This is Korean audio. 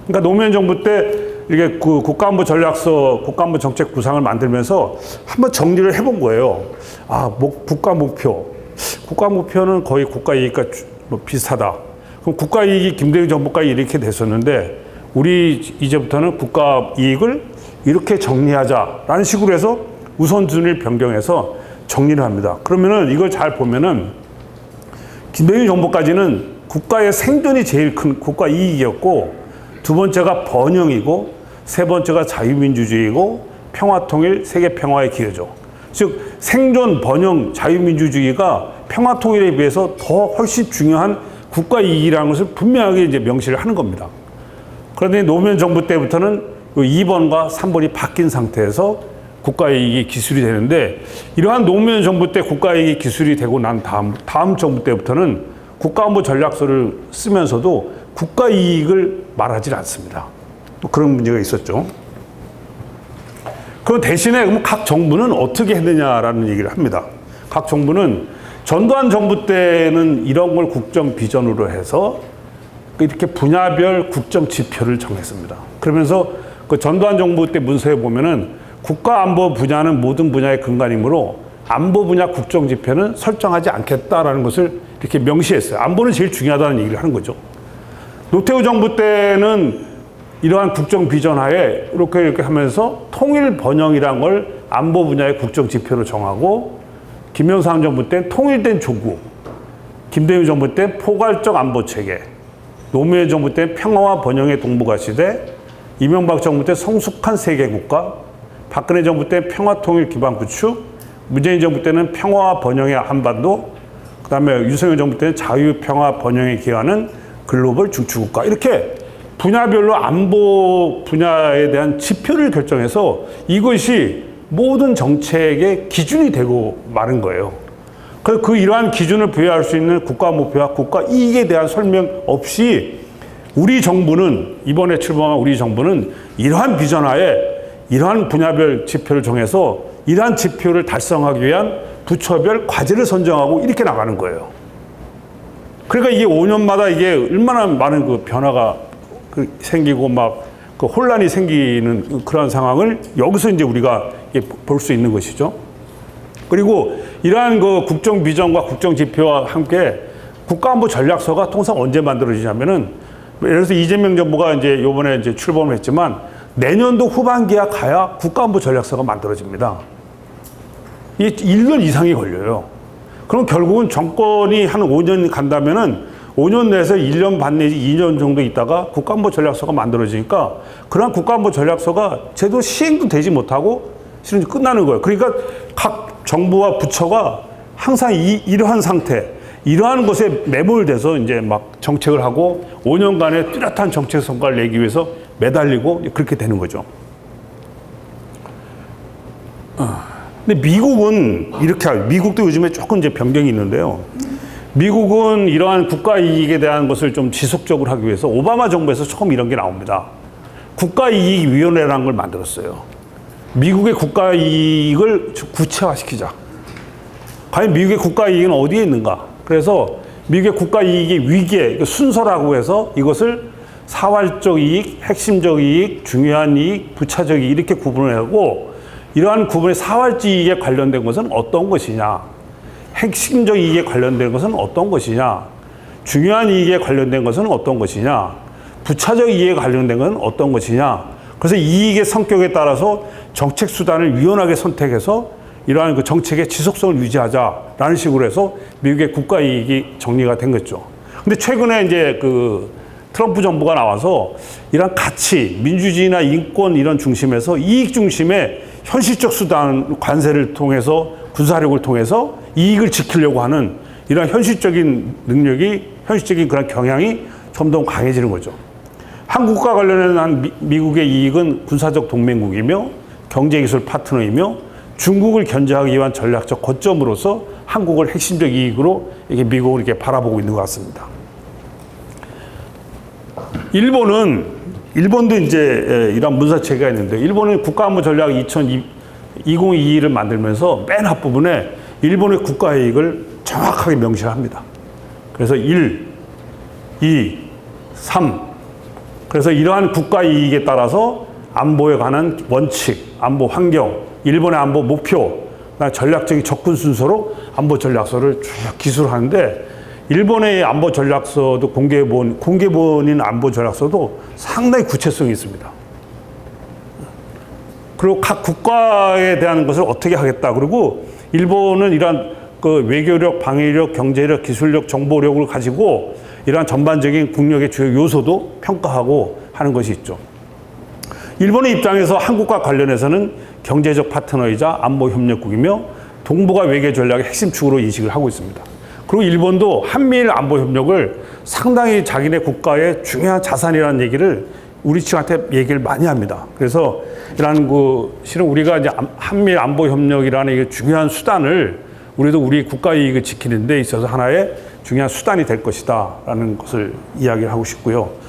그러니까 노무현 정부 때 이렇게 그 국가안보 전략서, 국가안보 정책 구상을 만들면서 한번 정리를 해본 거예요. 국가 목표. 국가 목표는 거의 국가 이익과 뭐 비슷하다. 그럼 국가 이익이 김대중 정부까지 이렇게 됐었는데 우리 이제부터는 국가 이익을 이렇게 정리하자라는 식으로 해서 우선순위를 변경해서 정리를 합니다. 그러면은 이걸 잘 보면은 김대중 정부까지는 국가의 생존이 제일 큰 국가 이익이었고, 두 번째가 번영이고, 세 번째가 자유민주주의고, 평화통일, 세계평화의 기여죠. 즉 생존, 번영, 자유민주주의가 평화통일에 비해서 더 훨씬 중요한 국가 이익이라는 것을 분명하게 이제 명시를 하는 겁니다. 그런데 노무현 정부 때부터는 2번과 3번이 바뀐 상태에서 국가이익이 기술이 되는데, 이러한 노무현 정부 때 국가이익이 기술이 되고 난 다음 정부 때부터는 국가안보 전략서를 쓰면서도 국가이익을 말하지 않습니다. 또 그런 문제가 있었죠. 그 대신에 그럼 각 정부는 어떻게 했느냐라는 얘기를 합니다. 각 정부는 전두환 정부 때는 이런 걸 국정 비전으로 해서 이렇게 분야별 국정 지표를 정했습니다. 그러면서 그 전두환 정부 때 문서에 보면은 국가안보 분야는 모든 분야의 근간이므로 안보 분야 국정 지표는 설정하지 않겠다라는 것을 이렇게 명시했어요. 안보는 제일 중요하다는 얘기를 하는 거죠. 노태우 정부 때는 이러한 국정 비전 하에 이렇게 하면서 통일 번영이란 걸 안보 분야의 국정 지표로 정하고, 김영삼 정부 때 통일된 조국, 김대중 정부 때 포괄적 안보 체계, 노무현 정부 때 평화와 번영의 동북아 시대, 이명박 정부 때 성숙한 세계 국가, 박근혜 정부 때 평화 통일 기반 구축, 문재인 정부 때는 평화와 번영의 한반도, 그다음에 윤석열 정부 때는 자유, 평화, 번영에 기여하는 글로벌 중추국가. 이렇게 분야별로 안보 분야에 대한 지표를 결정해서 이것이 모든 정책의 기준이 되고 마는 거예요. 그래서 이러한 기준을 부여할 수 있는 국가 목표와 국가 이익에 대한 설명 없이 우리 정부는, 이번에 출범한 우리 정부는 이러한 비전하에 이러한 분야별 지표를 정해서 이러한 지표를 달성하기 위한 부처별 과제를 선정하고 이렇게 나가는 거예요. 그러니까 이게 5년마다 이게 얼마나 많은 그 변화가 생기고 막 그 혼란이 생기는 그런 상황을 여기서 이제 우리가 볼 수 있는 것이죠. 그리고 이러한 그 국정 비전과 국정 지표와 함께 국가안보 전략서가 통상 언제 만들어지냐면은, 예를 들어서 이재명 정부가 이제 요번에 이제 출범을 했지만 내년도 후반기야 가야 국가안보 전략서가 만들어집니다. 이게 1년 이상이 걸려요. 그럼 결국은 정권이 한 5년 간다면은 5년 내에서 1년 반 내지 2년 정도 있다가 국가안보 전략서가 만들어지니까 그런 국가안보 전략서가 제대로 시행도 되지 못하고 실은 끝나는 거예요. 그러니까 각 정부와 부처가 항상 이러한 상태, 이러한 것에 매몰돼서 이제 막 정책을 하고 5년간의 뚜렷한 정책 성과를 내기 위해서 매달리고 그렇게 되는 거죠. 근데 미국은 이렇게 미국도 요즘에 조금 이제 변경이 있는데요. 미국은 이러한 국가 이익에 대한 것을 좀 지속적으로 하기 위해서 오바마 정부에서 처음 이런 게 나옵니다. 국가이익위원회라는 걸 만들었어요. 미국의 국가 이익을 구체화시키자. 과연 미국의 국가 이익은 어디에 있는가? 그래서 미국의 국가 이익의 위계, 순서라고 해서 이것을 사활적 이익, 핵심적 이익, 중요한 이익, 부차적 이익 이렇게 구분을 하고, 이러한 구분의 사활적 이익에 관련된 것은 어떤 것이냐, 핵심적 이익에 관련된 것은 어떤 것이냐, 중요한 이익에 관련된 것은 어떤 것이냐, 부차적 이익에 관련된 것은 어떤 것이냐. 그래서 이익의 성격에 따라서 정책 수단을 유연하게 선택해서 이러한 그 정책의 지속성을 유지하자라는 식으로 해서 미국의 국가 이익이 정리가 된 거죠. 근데 최근에 이제 그 트럼프 정부가 나와서 이런 가치, 민주주의나 인권 이런 중심에서 이익 중심의 현실적 수단, 관세를 통해서, 군사력을 통해서 이익을 지키려고 하는 이런 현실적인 능력이, 현실적인 그런 경향이 점점 강해지는 거죠. 한국과 관련한 미국의 이익은 군사적 동맹국이며 경제기술 파트너이며 중국을 견제하기 위한 전략적 거점으로서 한국을 핵심적 이익으로 이렇게 미국을 이렇게 바라보고 있는 것 같습니다. 일본도 이제 이런 문서체계가 있는데, 일본은 국가안보 전략 2022를 만들면서 맨 앞부분에 일본의 국가 이익을 정확하게 명시합니다. 그래서 1, 2, 3, 그래서 이러한 국가 이익에 따라서 안보에 관한 원칙, 안보 환경, 일본의 안보 목표, 전략적인 접근 순서로 안보 전략서를 쭉 기술하는데 일본의 안보 전략서도 공개본인 안보 전략서도 상당히 구체성이 있습니다. 그리고 각 국가에 대한 것을 어떻게 하겠다. 그리고 일본은 이러한 그 외교력, 방위력, 경제력, 기술력, 정보력을 가지고 이러한 전반적인 국력의 주요 요소도 평가하고 하는 것이 있죠. 일본의 입장에서 한국과 관련해서는 경제적 파트너이자 안보 협력국이며 동북아 외교 전략의 핵심 축으로 인식을 하고 있습니다. 그리고 일본도 한미일 안보 협력을 상당히 자기네 국가의 중요한 자산이라는 얘기를 우리 측한테 얘기를 많이 합니다. 그래서 이러한 실은 우리가 이제 한미일 안보 협력이라는 이 중요한 수단을 우리도 우리 국가 이익을 지키는 데 있어서 하나의 중요한 수단이 될 것이다라는 것을 이야기를 하고 싶고요.